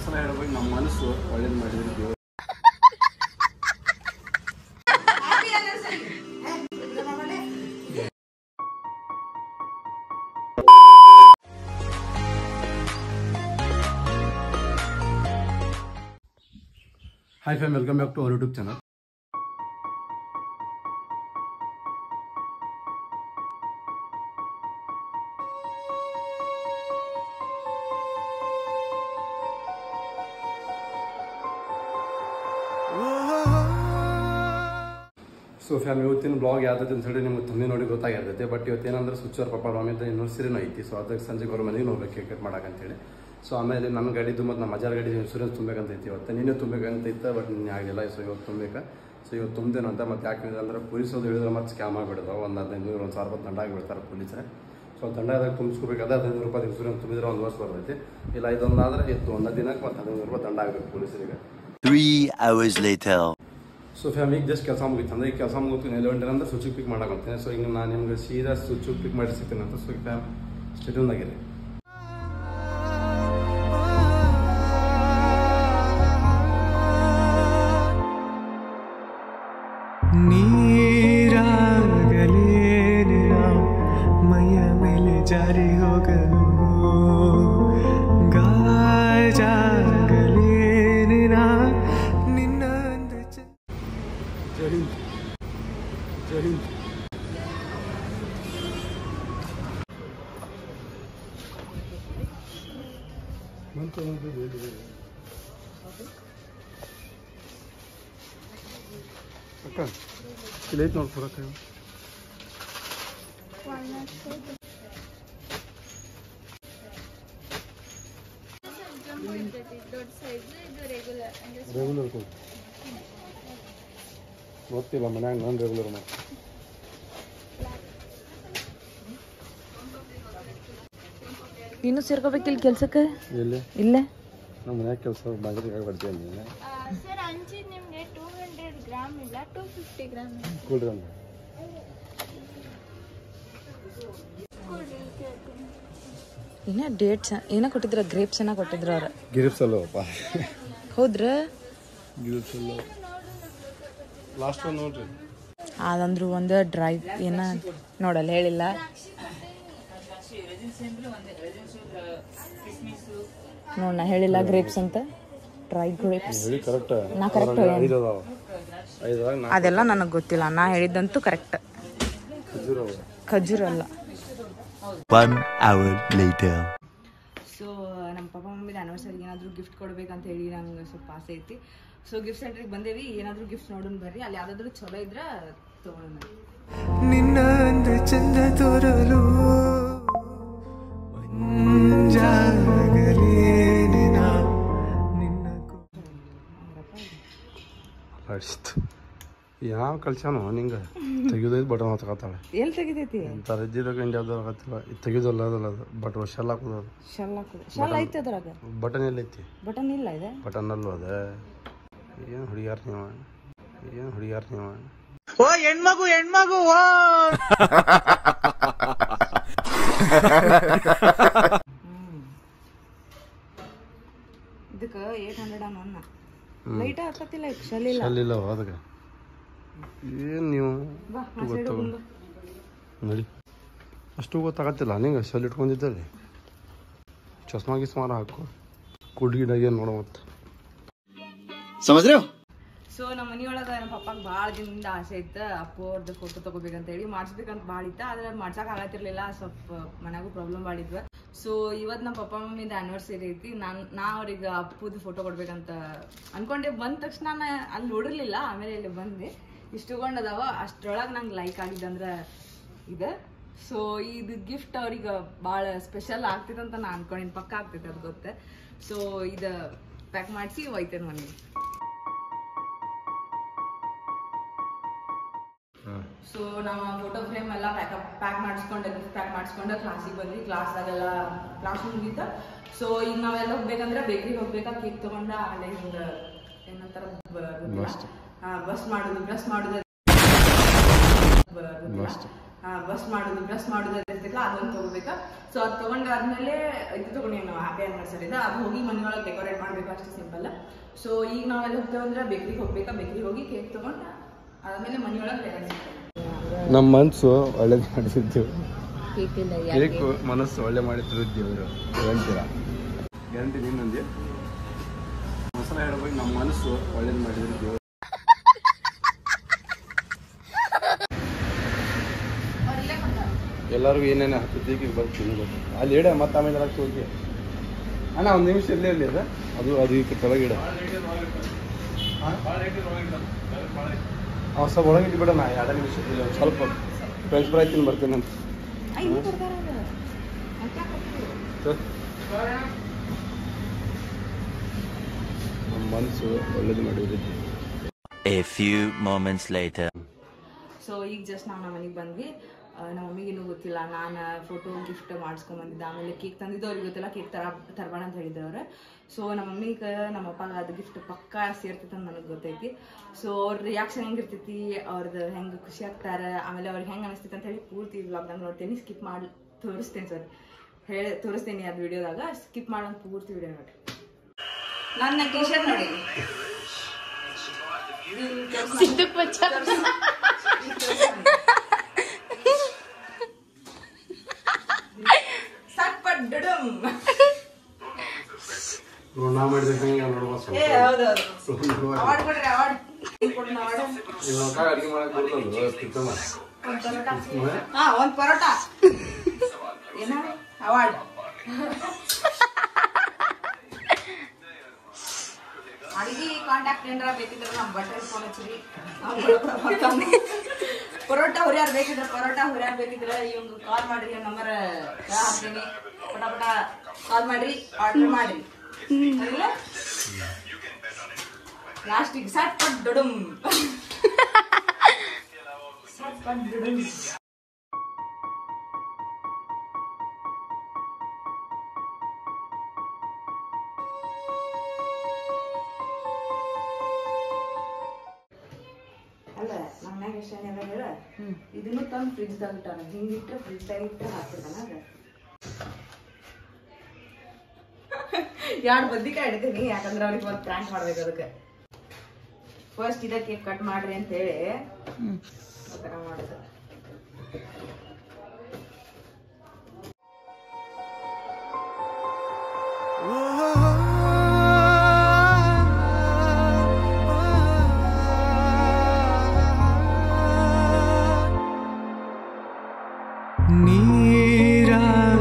ಸಲ ಹೇಳ್ಬೇಕು ನಮ್ಮ ಮನಸ್ಸು ಒಳ್ಳೇದು ಮಾಡಿದ್ರೆ ದೇವರು. Hi fam, welcome back to our YouTube channel. So fam, ಇವತ್ತಿನ ಬ್ಲಾಗ್ ಯಾವ್ದು ಅಂತ ಹೇಳಿ ನಿಮ್ಗೆ ತುಂಬ ನೋಡಿ ಗೊತ್ತಾಗಿರ್ತೈತೆ. ಬಟ್ ಇವತ್ತೇನಂದ್ರೆ ಸ್ವಿಚ್ಚರ್ ಪಾಪ ರಾಮಿಂದ ಇನ್ಸೂರೆನ್ಸ್ ಐತಿ. ಸೊ ಅದಕ್ಕೆ ಸಂಜೆಗೆ ಅವ್ರ ಮನೆಗೆ ಹೋಗ್ಬೇಕು ಕೇಕ್ ಮಾಡಕ್ಕಂತೇಳಿ. ಸೊ ಆಮೇಲೆ ನನ್ನ ಗಾಡಿದು ಮತ್ತು ನಮ್ಮ ಅಜ್ಜಾರ ಗಾಡಿದು ಇನ್ಸೂರೆನ್ಸ್ ತುಂಬಬೇಕಂತೈತಿ. ಇವತ್ತು ನೀನೇ ತುಂಬಬೇಕಂತೈತೆ, ಬಟ್ ನೀನು ಆಗಿಲ್ಲ. ಸೊ ಇವತ್ತು ತುಂಬಬೇಕು. ಸೊ ಇವತ್ತು ತುಂಬ್ದೇನು ಅಂತ ಮತ್ತೆ ಯಾಕೆ ಅಂದ್ರೆ ಪೊಲೀಸರು ಹೇಳಿದ್ರೆ ಮತ್ತೆ ಸ್ಕ್ಯಾಮ್ ಆಗಿಬಿಡ್ದು. ಒಂದು 1500 1,000 ರೂಪಾಯಿ ದಂಡ ಆಗಿಬಿಡ್ತಾರೆ ಪೊಲೀಸರೇ. ಸೊ ದಂಡದಾಗ ತುಂಬಿಸ್ಕೋಬೇಕು. ಅದೇ 1500 ರೂಪಾಯಿ ಇನ್ಸೂರೆನ್ಸ್ ತುಂಬಿದ್ರೆ ಒಂದು ವರ್ಷ ಬರ್ತೈತಿ. ಇಲ್ಲ ಇದೊಂದಾದ್ರೆ ಇತ್ತು ಒಂದು ದಿನಕ್ಕೆ ಮತ್ತೆ 1500 ರೂಪಾಯಿ ದಂಡ ಆಗಬೇಕು ಪೊಲೀಸರಿಗೆ. 3 hours later. ಸೊ ಫ್ಯಾಮ್, ಈಗ ಜಸ್ಟ್ ಕೆಲಸ ಮುಗಿತು. ಅಂದ್ರೆ ಈಗ ಕೆಲಸ ಮುಗಿತು 11 ಅಂದ್ರೆ ಸ್ವಿಚ್ ಪಿಕ್ ಮಾಡಾಕಂತೇನೆ. ಸೊ ಈಗ ನಾನು ನಿಮ್ಗೆ ಸೀದಾ ಸ್ವಿಚ್ ಪಿಕ್ ಮಾಡಿ ಸಿಗ್ತೀನಿ ಅಂತ. ಸೊ ಫ್ಯಾಮ್ ಸ್ಟೇಟ್ಯೂನ್ ಆಗಿರಿ. ಮೈಯ ಮೇಲೆ ಜಾರಿ ಹೋಗಲು ನಿನ್ನ ಜಡಿ ಜಡಿ ಅಕ್ಕ ಇಲ್ಲಿ ಐತೆ ನೋಡಿ ಪೂರಕ್ಕ. ರೆಗ್ಯುಲರ್ ಗೊತ್ತಿಲ್ಲ ಮನ್ಯಾಗ ನಾನು ರೆಗ್ಯುಲರ್ ಮಾಡಿ. ನೀನು ಸೇರ್ಕೋಬೇಕಿಲ್ಲ ಕೆಲ್ಸಕ್ಕೆ? ಎಲ್ಲಿ? ಇಲ್ಲೇ ನಮ್ಮ ಮನ್ಯಾಗ ಕೆಲಸ ಬಾಗಿಲಿಗೆ ಬರ್ತೀಯ ನೀನು? ಸರ್ ಅಂಚಿ ನಿಮಗೆ 200 ಗ್ರಾಮ್ ಇಲ್ಲ 250 ಗ್ರಾಮ್ ಕೂಡ್ರಿ ಅಂದ್ರೆ ಏನ ಡೇಟ್ಸ್ ಏನ ಕೊಟ್ಟಿದ್ರ? ಗ್ರೇಪ್ಸ್ ಏನ ಕೊಟ್ಟಿದ್ರ ಅವ್ರ? ಗಿರಿಪ್ಸ್ ಅಲ್ಲವಪ್ಪ. ಹೌದ್ರ? ಗಿರಿಪ್ಸ್ ಅಲ್ಲ, ಲಾಸ್ಟ್ ಒನ್ ನೋಡ್ರಿ. ಅದಂದ್ರು ಒಂದು ಡ್ರೈವ್ ಏನ ನೋಡಲ್ಲ ಹೇಳಿಲ್ಲ. ನೋಡ್ ನಾ ಹೇಳಿಲ್ಲ ಗ್ರೇಪ್ಸ್ ಅಂತ. Dry grapes correct. ನಾ ಕರೆಕ್ಟ್ ಅದೆಲ್ಲ ನನಗೆ ಗೊತ್ತಿಲ್ಲ. ನಾ ಹೇಳಿದ್ದಂತೂ ಕರೆಕ್ಟ್. ಖಜೂರ್ ಅಲ್ಲ. 1 hour later. ಸೊ ನಮ್ಮ ಪಾಪ ಮಮ್ಮಿಗೆ ಆನಿವರ್ಸರಿಗೆ ಏನಾದರೂ ಗಿಫ್ಟ್ ಕೊಡ್ಬೇಕಂತ ಹೇಳಿ ನಂಗೆ ಸ್ವಲ್ಪ ಆಸೆ ಐತಿ. ಸೊ ಗಿಫ್ಟ್ ಸೆಂಟ್ರಿಗೆ ಬಂದೇವಿ. ಏನಾದರೂ ಗಿಫ್ಟ್ ನೋಡೋಣ ಬರ್ರಿ. ಅಲ್ಲಿ ಯಾವ್ದಾದ್ರು ಚಲೋ ಇದ್ರೆ ತಗೊಳ್ಳೋಣ. ನಿನ್ನ ಅಂದ ಚಂದ ತೋರಲು ಯಾವ ಕಲ್ಸ್ಯಾನು ನಿಂಗೆ ತೆಗಿಯೋದೈದು ಬಟನ್ ಹತ್ಕೊತಾಳೆ. ಎಲ್ಲಿ ತೆಗಿತೈತಿ? ತರದ್ದಿದಾಗ ಇಂಡಿಯಾದವ್ರು ಆಗತ್ತಿಲ್ಲ. ಇದು ತೆಗಿಯೋದಲ್ಲ ಅದಲ್ಲ, ಅದು ಬಟ್ ಶೆಲ್ ಹಾಕೋದು. ಶೆಲ್ ಹಾಕೋದು. ಶೆಲ್ ಐತಿ ಅದ್ರಾಗ. ಬಟನ್ ಎಲ್ಲೈತಿ? ಬಟನ್ ಇಲ್ಲ ಇದೆ. ಬಟನ್ ಅಲ್ಲೂ ಅದ. ಏನು ಹುಡುಗ್ಯಾರ ನೀವು, ಏನು ಹುಡುಗ್ಯಾರ ನೀವು. ಓ ಹೆಣ್ಮಗು ಹೆಣ್ಮಗು ಇದಕ್ಕೆ 800 ಅನ್ನ ಲೈಟ್ ಹಾಕತ್ತಿಲ್ಲ. ಶೆಲ್ ಇಲ್ಲ. ಶೆಲ್ ಇಲ್ಲ ಅದಕ್ಕೆ. ಏನು ನೀವು ಗೊತ್ತಾಗ ನೋಡಿ, ಅಷ್ಟು ಗೊತ್ತಾಗತ್ತಿಲ್ಲ ನಿಂಗೆ. ಶೆಲ್ ಇಟ್ಕೊಂಡಿದ್ದಲ್ಲಿ ಚಸ್ಮಾ ಗಿಸ್ಮಾರ ಹಾಕು. ಕುಡ್ಗಿಡಾಗ ನೋಡೋ ಮತ್ತೆ. ಸೊ ನಮ್ಮ ಮನೆಯೊಳಗೆ ನಮ್ಮ ಪಪ್ಪಾಗೆ ಭಾಳ ದಿನದಿಂದ ಆಸೆ ಇತ್ತು ಅಪ್ಪು ಅವ್ರದ್ದು ಫೋಟೋ ತೊಗೋಬೇಕಂತ ಹೇಳಿ, ಮಾಡಿಸ್ಬೇಕಂತ ಭಾಳ ಇತ್ತು. ಆದ್ರೆ ಮಾಡ್ಸಕ್ಕೆ ಆಗತ್ತಿರ್ಲಿಲ್ಲ. ಸ್ವಲ್ಪ ಮನ್ಯಾಗೂ ಪ್ರಾಬ್ಲಮ್ ಮಾಡಿದ್ವಿ. ಸೊ ಇವತ್ತು ನಮ್ಮ ಪಪ್ಪ ಮಮ್ಮಿದ ಆ್ಯನಿವರ್ಸರಿ ಐತಿ. ನಾ ಅವ್ರಿಗೆ ಅಪ್ಪುದು ಫೋಟೋ ಕೊಡ್ಬೇಕಂತ ಅನ್ಕೊಂಡೆ. ಬಂದ ತಕ್ಷಣ ನಾನು ಅಲ್ಲಿ ನೋಡಿರ್ಲಿಲ್ಲ. ಆಮೇಲೆ ಇಲ್ಲಿ ಬಂದೆ. ಇಷ್ಟುಗೊಂಡದಾವ. ಅಷ್ಟರೊಳಗೆ ನಂಗೆ ಲೈಕ್ ಆಗಿದ್ದಂದ್ರೆ ಇದೆ. ಸೊ ಇದು ಗಿಫ್ಟ್ ಅವ್ರಿಗೆ ಭಾಳ ಸ್ಪೆಷಲ್ ಆಗ್ತೈತೆ ಅಂತ ನಾನು ಅನ್ಕೊಂಡಿನಿ. ಪಕ್ಕ ಆಗ್ತೈತೆ, ಅದು ಗೊತ್ತೆ. ಸೊ ಇದು ಪ್ಯಾಕ್ ಮಾಡಿಸಿ ಒಯ್ತೇನೆ ಮನೆಗೆ. ಸೊ ನಾವು ಫೋಟೋ ಫ್ರೇಮ್ ಎಲ್ಲ ಪ್ಯಾಕ್ ಮಾಡಿಸ್ಕೊಂಡು ಗಿಫ್ಟ್ ಪ್ಯಾಕ್ ಮಾಡಿಸ್ಕೊಂಡು ಕ್ಲಾಸಿಗೆ ಬಂದ್ವಿ. ಕ್ಲಾಸ್ದಾಗೆಲ್ಲ ಕ್ಲಾಸ್ ಮುಗೀತ. ಸೊ ಈಗ ನಾವೆಲ್ಲ ಹೋಗ್ಬೇಕಂದ್ರೆ ಬೇಕ್ರಿಗೆ ಹೋಗ್ಬೇಕಾ, ಕೇಕ್ ತೊಗೊಂಡ ಅಲ್ಲೇ ಹಿಂಗೆ ಏನಂತಾರ ಬಸ್ ಮಾಡೋದು, ಪ್ರೆಸ್ ಮಾಡೋದು. ಬ್ರಷ್ ಮಾಡೋದು ಇರ್ತೈತಲ್ಲ ಅದೊಂದು ತಗೋಬೇಕಾ. ಸೊ ಅದು ತಗೊಂಡಾದ್ಮೇಲೆ ಇದು ತಗೊಂಡು ಹ್ಯಾಪಿ ಆನಿವರ್ಸರಿ ಅದು ಹೋಗಿ ಮನೆಯೊಳಗೆ ಡೆಕೋರೇಟ್ ಮಾಡ್ಬೇಕು, ಅಷ್ಟು ಸಿಂಪಲ್. ಸೊ ಈಗ ನಾವೆಲ್ಲ ಹೋಗ್ತೇವಂದ್ರೆ ಬೇಕ್ರಿಗೆ ಹೋಗ್ಬೇಕಾ, ಬೇಕ್ರಿಗೆ ಹೋಗಿ ಕೇಕ್ ತಗೊಂಡು ಆದ್ಮೇಲೆ ಮನೆಯೊಳಗೆ ಡೆಕೋರೇಟ್. ನಮ್ಮ ಮನಸ್ಸು ಒಳ್ಳೇದು ಮಾಡಿಸಿದ್ದು, ಕೇಕ್ ಮನಸ್ಸು ಒಳ್ಳೆ ಮಾಡಿದ್ರು ದೇವರು ಅಂತೀರ ಗ್ಯಾರಂಟಿ ನೀನಂದೆ. ಮೊಸರ ಹೇಳ್ಬೇಕು, ನಮ್ಮ ಮನಸ್ಸು ಒಳ್ಳೇದು ಮಾಡಿದ್ರು ದೇವರು. ಎಲ್ಲರಿಗೂ ಏನೇನು ಹಾಕ್ತಿದ್ದೀಗ ಬರ್ತೀನಿ ಅಲ್ಲಿ ಇಡ, ಮತ್ತೆ ಆಮೇಲೆ ಹಾಕಿ ಹೋಗಿ ಅಣ್ಣ ಒಂದು ನಿಮಿಷ ಇಲ್ಲೇ ಇರಲಿ ಅದು ಈ ಕೆಳಗಿಡ ಸ್ವಲ್ಪ ಒಳಗಿಟ್ಟು ಬಿಡೋಣ 2 ನಿಮಿಷ ಸ್ವಲ್ಪ ಫ್ರೆಂಚ್ ಫ್ರೈ ತಿಂದು ಬರ್ತೇನೆ ಅಂತ. ನಮ್ಮ ಮನಸ್ಸು ಒಳ್ಳೇದು ಮಾಡಿದ್ವಿ. A few moments later. So ಈಗ ಜಸ್ಟ್ ನಾವು ನಮ್ಮ ಮನೆಗೆ ಬಂದ್ವಿ. ನಮ್ಮ ಮಮ್ಮಿಗೇನು ಗೊತ್ತಿಲ್ಲ, ನಾನು ಫೋಟೋ ಗಿಫ್ಟ್ ಮಾಡಿಸ್ಕೊಂಬಂದಿದ್ದೆ. ಆಮೇಲೆ ಕೇಕ್ ತಂದಿದ್ದು ಅವ್ರಿಗೆ ಗೊತ್ತಿಲ್ಲ, ಕೇಕ್ ತರಬೇಡ ಅಂತ ಹೇಳಿದ್ರು ಅವ್ರು. ಸೊ ನಮ್ಮ ಮಮ್ಮಿಗೆ ನಮ್ಮ ಅಪ್ಪಗೆ ಅದು ಗಿಫ್ಟ್ ಪಕ್ಕಾ ಸೇರ್ತೈತೆ ಅಂತ ನನಗೆ ಗೊತ್ತೈತಿ. ಸೊ ಅವ್ರ ರಿಯಾಕ್ಷನ್ ಹೆಂಗಿರ್ತೈತಿ, ಅವ್ರದ್ದು ಹೆಂಗೆ ಖುಷಿ ಆಗ್ತಾರೆ, ಆಮೇಲೆ ಅವ್ರಿಗೆ ಹೆಂಗೆ ಅನಿಸ್ತೈತೆ ಅಂತ ಹೇಳಿ ಪೂರ್ತಿ ವ್ಲಾಗ್ದಾಗ ನೋಡ್ತೀನಿ. ಸ್ಕಿಪ್ ಮಾಡಿ ತೋರಿಸ್ತೇನೆ ಸರ್, ತೋರಿಸ್ತೇನೆ ಅದು ವಿಡಿಯೋದಾಗ. ಸ್ಕಿಪ್ ಮಾಡೋದು ಪೂರ್ತಿ ವಿಡಿಯೋ ನೋಡಿ. ನನ್ನ ಟಿ ಶರ್ಟ್ ನೋಡಿ ಒಂದ್ ಪರೋಟ ಏನ ಅವಾರ್ಡ್. ಅಡಿಗೆ ಕಾಂಟ್ಯಾಕ್ಟ್ ಏನಾರ ಬೇಕಿದ್ರೆ ನಮ್ಮ ಬಟ್ಟೆ ಫೋನ್ ಹಚ್ಚಿರಿ. ಪರೋಟ ಹುರಿಯಾರ್ ಬೇಕಿದ್ರೆ ಇವಂಗ ಕಾಲ್ ಮಾಡ್ರಿ, ನಂಬರ್ ಹಾಕ್ತೀನಿ. ಪಟ ಕಾಲ್ ಮಾಡ್ರಿ, ಆರ್ಡರ್ ಮಾಡ್ರಿ. ಲಾಸ್ಟಿಗೆ ಸಟ್ ಪಟ್ ದುಡುಮ್. ಅಲ್ಲ ನಮ್ಮ್ಯಾಗ ಎಷ್ಟು ಎಲ್ಲ ಹೇಳ, ಇದನ್ನು ತಂದು ಫ್ರಿಜ್ದಾಗ ಇಟ್ಟಾನ. ಹಿಂಗಿಟ್ಟು ಫ್ರಿಜ್ದಾಗ ಇಟ್ಟು ಹಾಕ್ತಿರ್ತಾನ. 2 ಬದ್ನಿಕಾಯಿ ಇಡ್ತೀನಿ, ಯಾಕಂದ್ರೆ ಅವ್ರಿಗೆ ಒಂದು ಪ್ರ್ಯಾಂಕ್ ಮಾಡ್ಬೇಕು. ಅದಕ್ಕೆ ಫಸ್ಟ್ ಇದಕ್ಕೆ ಕಟ್ ಮಾಡ್ರಿ ಅಂತ ಹೇಳಿ ಮಾಡೋದು.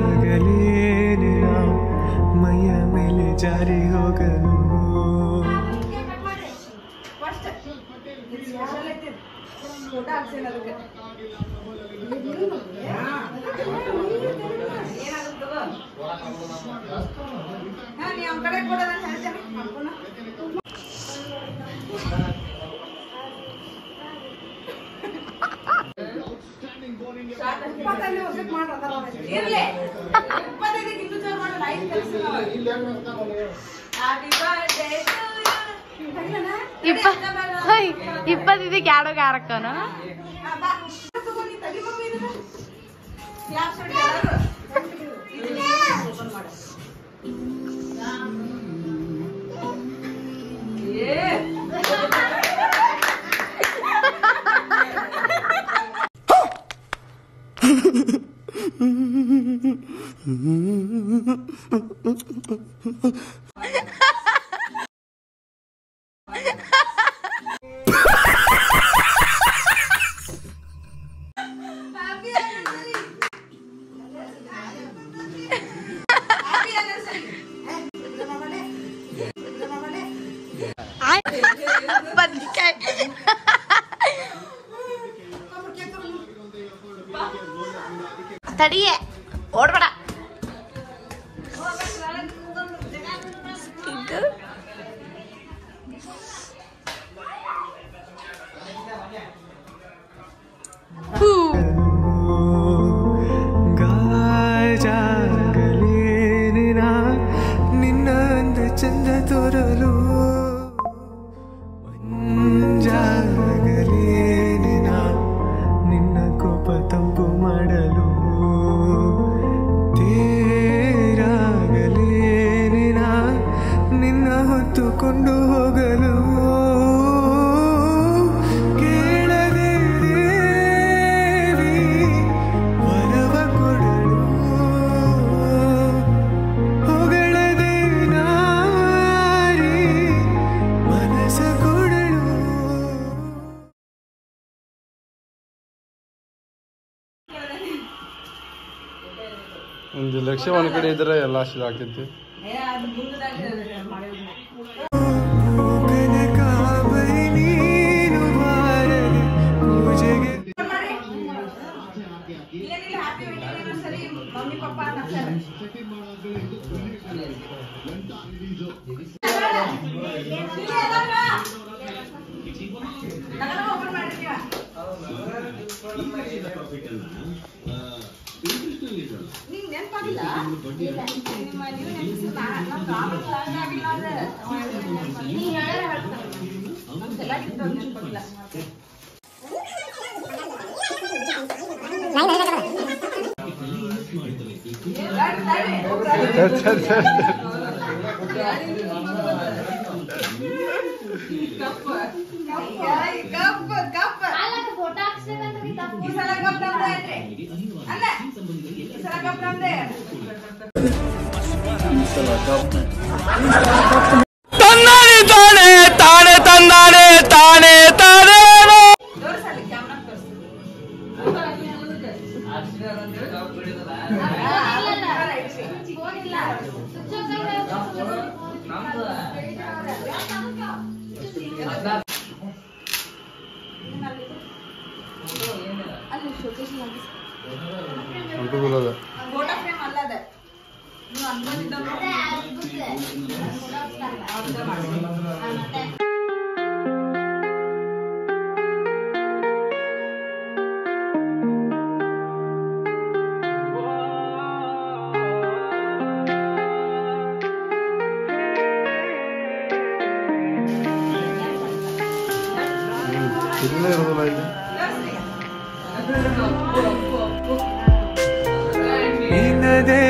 ನೀರಾಗಲೇನ ಮೈಯ ಮೇಲೆ ಜಾರಿ ಹೋಗಲು ನೀವು ಕಡೆ ಕೊಡೋದನ್ನ ಹೇಳ್ತೇನೆ. ಇಪ್ಪತ್ತಿದ್ದಕ್ಕೆ ಯಾಡೋ ಯಾರಕ್ಕನ ತಡಿಯೇ ಓಡ್ಬೇಡ. ಗಾಜಾಗಲೇನ ನಿನ್ನ ಅಂದ ಚಂದ ತೋರಲು, ಮಂಜಾಗಲೇನ ನಿನ್ನ ಕೋಪ ತಂಪು ಹೊತ್ತುಕೊಂಡು ಹೋಗಲು ಕೇಳದೆ ದೇವಿ ವರವ ಕೊಡಲು ಹೊಗಳದೆ ನಾರಿ ಮನಸ ಕೊಡಲು. ಒಂದು ಲಕ್ಷ ಒಂದ್ ಕಡೆ ಇದ್ರೆ ಎಲ್ಲ ಆಗ್ತೈತಿ. ಮಮ್ಮಿ ಪಪ್ಪ ನಿಂಗೆ ನೆನಪಾಗಿಲ್ಲ ತಂದಾನೆ ತಾನೆ ತಾನೆ ತಂದಾನೆ ತಾನೆ ತಾನೆ ಫೋಟೋ ಫ್ರೇಮ್ ಅಲ್ಲ ಅದ ನೀವು ಅನ್ಕೊಂಡಿದ್ದ ನಿನ್ನದೇ